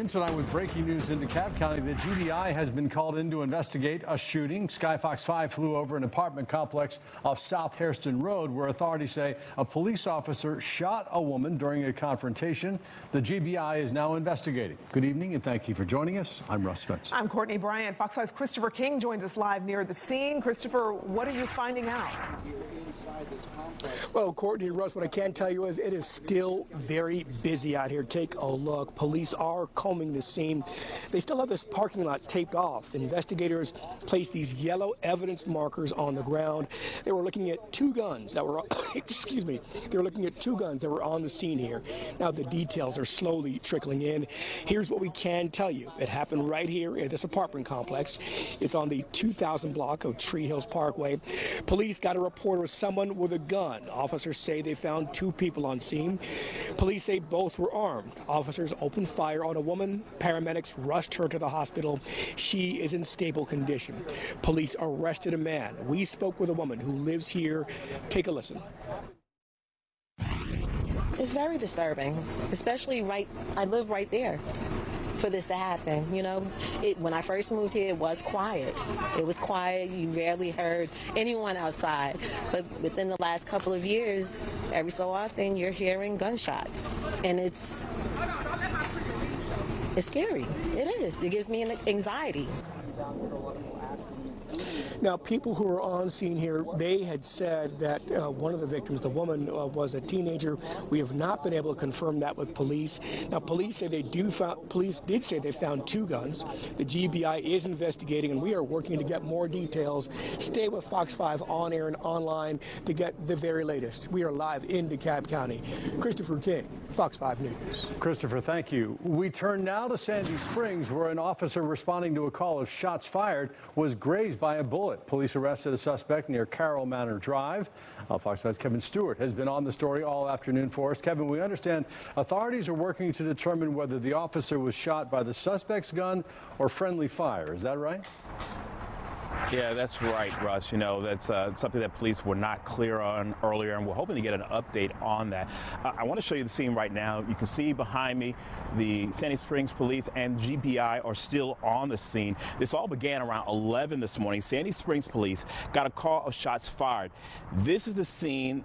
Tonight with breaking news in DeKalb County, the GBI has been called in to investigate a shooting. Sky Fox 5 flew over an apartment complex off South Hairston Road where authorities say a police officer shot a woman during a confrontation. The GBI is now investigating. Good evening and thank you for joining us. I'm Russ Spencer. I'm Courtney Bryant. Fox 5's Christopher King joins us live near the scene. Christopher, what are you finding out? Well, Courtney and Russ, what I can tell you is it is still very busy out here. Take a look. Police are combing the scene. They still have this parking lot taped off. Investigators placed these yellow evidence markers on the ground. They were looking at two guns that were, excuse me, they were looking at two guns that were on the scene here. Now the details are slowly trickling in. Here's what we can tell you. It happened right here at this apartment complex. It's on the 2000 block of Tree Hills Parkway. Police got a report of someone with a gun. Officers say they found two people on scene. Police say both were armed. Officers opened fire on a woman. Paramedics rushed her to the hospital. She is in stable condition. Police arrested a man. We spoke with a woman who lives here. Take a listen. It's very disturbing, especially I live right there for this to happen. You know, when I first moved here, it was quiet. It was quiet. You rarely heard anyone outside. But within the last couple of years, every so often, you're hearing gunshots. And it's scary. It is. It gives me an anxiety. Now, people who were on scene here, they had said that one of the victims, the woman, was a teenager. We have not been able to confirm that with police. Now, police did say they found two guns. The GBI is investigating, and we are working to get more details. Stay with Fox 5 on air and online to get the very latest. We are live in DeKalb County. Christopher King, Fox 5 News. Christopher, thank you. We turn now to Sandy Springs, where an officer responding to a call of shots fired was grazed by a bullet. Police arrested a suspect near Carroll Manor Drive. Fox 5's Kevin Stewart has been on the story all afternoon for us. Kevin, we understand authorities are working to determine whether the officer was shot by the suspect's gun or friendly fire. Is that right? Yeah, that's right, Russ. You know, that's something that police were not clear on earlier, and we're hoping to get an update on that. I want to show you the scene right now. You can see behind me the Sandy Springs police and GBI are still on the scene. This all began around 11 this morning. Sandy Springs police got a call of shots fired. This is the scene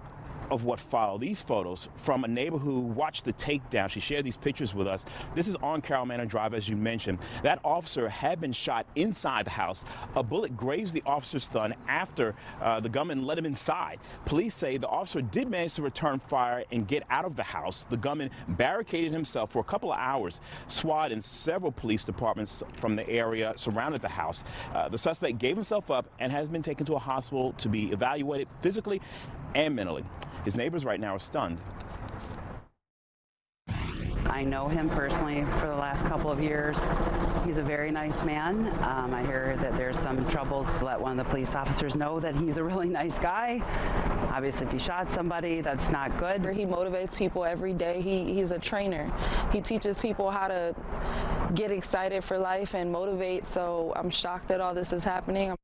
of what followed. These photos from a neighbor who watched the takedown. She shared these pictures with us. This is on Carroll Manor Drive, as you mentioned. That officer had been shot inside the house. A bullet grazed the officer's thumb after the gunman let him inside. Police say the officer did manage to return fire and get out of the house. The gunman barricaded himself for a couple of hours. SWAT and several police departments from the area surrounded the house. The suspect gave himself up and has been taken to a hospital to be evaluated physically and mentally. His neighbors right now are stunned. I know him personally for the last couple of years. He's a very nice man. I hear that there's some troubles to let one of the police officers know that he's a really nice guy. Obviously, if he shot somebody, that's not good. He motivates people every day. He's a trainer. He teaches people how to get excited for life and motivate, so I'm shocked that all this is happening.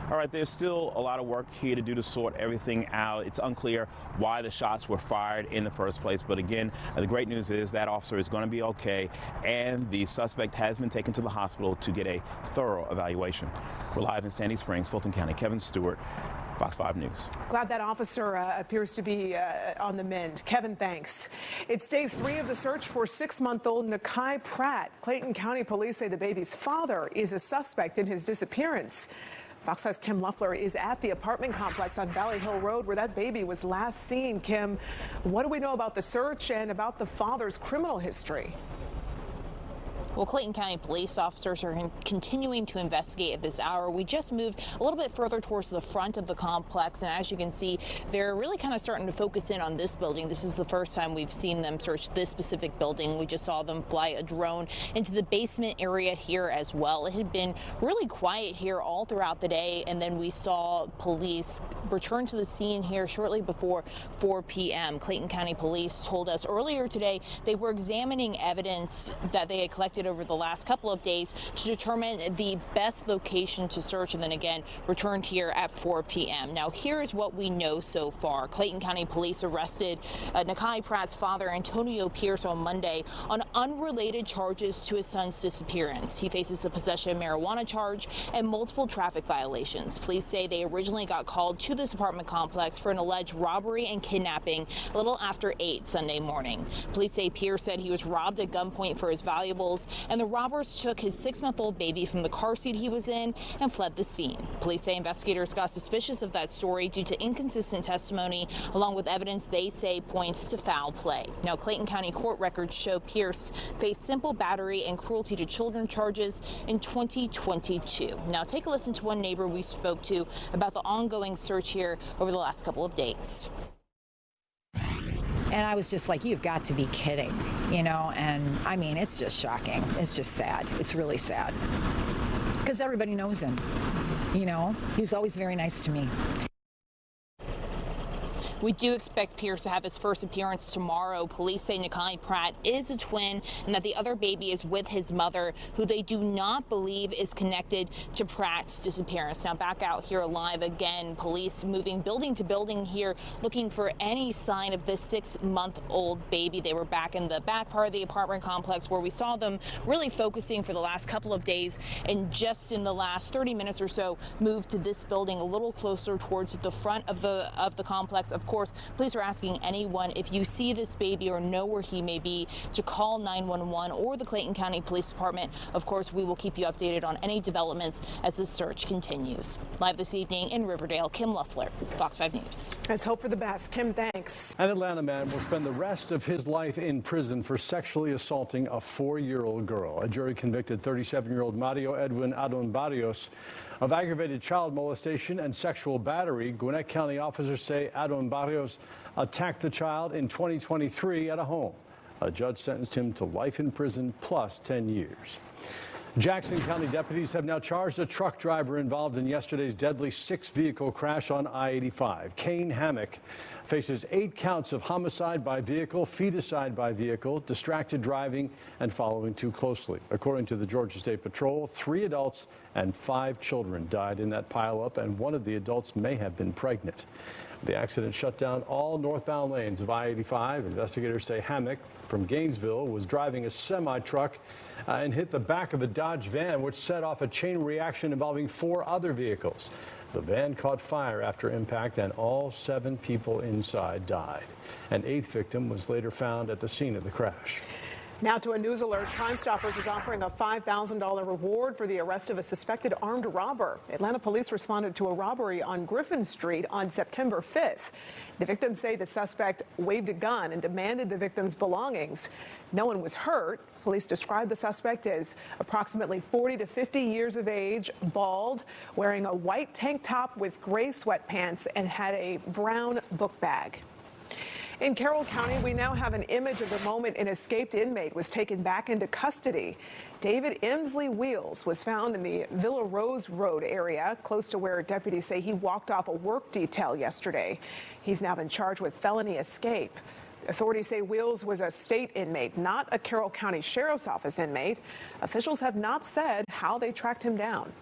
All right, there's still a lot of work here to do to sort everything out. It's unclear why the shots were fired in the first place. But again, the great news is that officer is going to be okay, and the suspect has been taken to the hospital to get a thorough evaluation. We're live in Sandy Springs, Fulton County. Kevin Stewart, Fox 5 News. Glad that officer appears to be on the mend. Kevin, thanks. It's day 3 of the search for 6-month-old Nakai Pratt. Clayton County police say the baby's father is a suspect in his disappearance. Fox 5's Kim Luffler is at the apartment complex on Valley Hill Road where that baby was last seen. Kim, what do we know about the search and about the father's criminal history? Well, Clayton County police officers are continuing to investigate at this hour. We just moved a little bit further towards the front of the complex, and as you can see, they're really kind of starting to focus in on this building. This is the first time we've seen them search this specific building. We just saw them fly a drone into the basement area here as well. It had been really quiet here all throughout the day, and then we saw police return to the scene here shortly before 4 p.m. Clayton County police told us earlier today they were examining evidence that they had collected conducted over the last couple of days to determine the best location to search, and then again returned here at 4 p.m. Now, here is what we know so far. Clayton County Police arrested Nakai Pratt's father, Antonio Pierce, on Monday on unrelated charges to his son's disappearance. He faces a possession of marijuana charge and multiple traffic violations. Police say they originally got called to this apartment complex for an alleged robbery and kidnapping a little after 8 Sunday morning. Police say Pierce said he was robbed at gunpoint for his valuables, and the robbers took his 6-month-old baby from the car seat he was in and fled the scene. Police say investigators got suspicious of that story due to inconsistent testimony, along with evidence they say points to foul play. Now, Clayton County court records show Pierce faced simple battery and cruelty to children charges in 2022. Now, take a listen to one neighbor we spoke to about the ongoing search here over the last couple of days. And I was just like, you've got to be kidding, you know, and I mean, it's just shocking. It's just sad. It's really sad. Because everybody knows him, you know. He was always very nice to me. We do expect Pierce to have his first appearance tomorrow. Police say Nakai Pratt is a twin and that the other baby is with his mother, who they do not believe is connected to Pratt's disappearance. Now, back out here live again, police moving building to building here, looking for any sign of this 6-month-old baby. They were back in the back part of the apartment complex where we saw them really focusing for the last couple of days, and just in the last 30 minutes or so moved to this building a little closer towards the front of the complex. Of course, police are asking anyone, if you see this baby or know where he may be, to call 911 or the Clayton County Police Department. Of course, we will keep you updated on any developments as the search continues. Live this evening in Riverdale, Kim Luffler, Fox 5 News. Let's hope for the best. Kim, thanks. An Atlanta man will spend the rest of his life in prison for sexually assaulting a 4-year-old girl. A jury convicted 37-year-old Mario Edwin Adon Barrios of aggravated child molestation and sexual battery. Gwinnett County officers say Adon Barrios attacked the child in 2023 at a home. A judge sentenced him to life in prison plus 10 years. Jackson County deputies have now charged a truck driver involved in yesterday's deadly 6-vehicle crash on I-85. Kane Hammock faces 8 counts of homicide by vehicle, feticide by vehicle, distracted driving, and following too closely. According to the Georgia State Patrol, 3 adults and 5 children died in that pileup, and one of the adults may have been pregnant. The accident shut down all northbound lanes of I-85. Investigators say Hammock from Gainesville was driving a semi-truck and hit the back of a Dodge van, which set off a chain reaction involving 4 other vehicles. The van caught fire after impact, and all 7 people inside died. An 8th victim was later found at the scene of the crash. Now to a news alert. Crime Stoppers is offering a $5,000 reward for the arrest of a suspected armed robber. Atlanta police responded to a robbery on Griffin Street on September 5th. The victims say the suspect waved a gun and demanded the victim's belongings. No one was hurt. Police described the suspect as approximately 40 to 50 years of age, bald, wearing a white tank top with gray sweatpants, and had a brown book bag. In Carroll County, we now have an image of the moment an escaped inmate was taken back into custody. David Emsley Wheels was found in the Villa Rose Road area, close to where deputies say he walked off a work detail yesterday. He's now been charged with felony escape. Authorities say Wheels was a state inmate, not a Carroll County Sheriff's Office inmate. Officials have not said how they tracked him down.